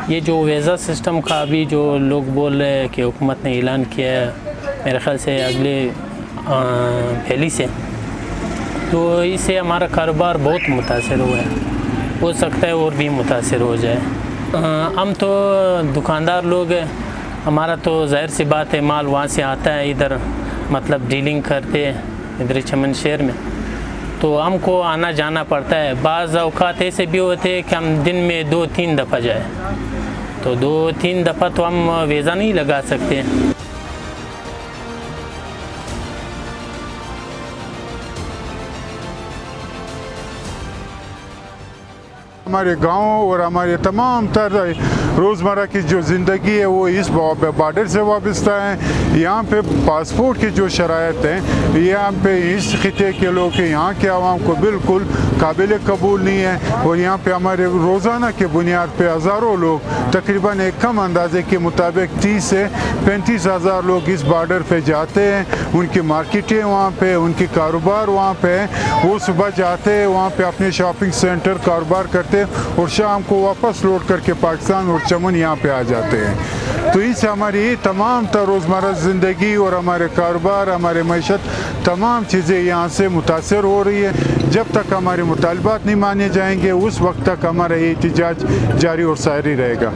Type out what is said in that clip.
ये जो visa system का अभी जो लोग बोल रहे हैं कि हुकूमत ने ऐलान किया है, मेरे ख़्याल से अगले पहली से, तो इससे हमारा कारोबार बहुत मुतासर हुआ है, हो सकता है और भी मुतासर हो जाए। हम तो दुकानदार लोग हैं, हमारा तो ज़ाहिर सी बात है माल वहाँ से आता है, इधर मतलब डीलिंग करते हैं इधर चमन शहर में, तो हमको आना जाना पड़ता है। बाज़ औक़ात ऐसे भी होते हैं कि हम दिन में 2-3 दफ़ा जाए, तो 2-3 दफ़ा तो हम वीज़ा नहीं लगा सकते। हमारे गांव और हमारे तमाम तर रोज़मर्रा की जो ज़िंदगी है वो इस बॉर्डर से वाबस्ता है। यहाँ पे पासपोर्ट की जो शराइत हैं, यहाँ पे इस खिते के लोग के यहाँ के आवाम को बिल्कुल काबिल कबूल नहीं है। और यहाँ पे हमारे रोज़ाना के बुनियाद पे हज़ारों लोग, तकरीबन एक कम अंदाजे के मुताबिक 30 से 35 हज़ार लोग इस बॉर्डर पे जाते हैं। उनकी मार्केटें वहाँ पे, उनकी कारोबार वहाँ पे है। वो सुबह जाते हैं वहाँ पे अपने शॉपिंग सेंटर कारोबार करते और शाम को वापस लौट करके पाकिस्तान और चमन यहाँ पे आ जाते हैं। तो इससे हमारी तमाम तर रोज़मर्रा ज़िंदगी और हमारे कारोबार, हमारे मईशत, तमाम चीज़ें यहाँ से मुतासर हो रही है। जब तक हमारे मुतालबात नहीं माने जाएंगे उस वक्त तक हमारा ये एहतजाज जारी और सारी रहेगा।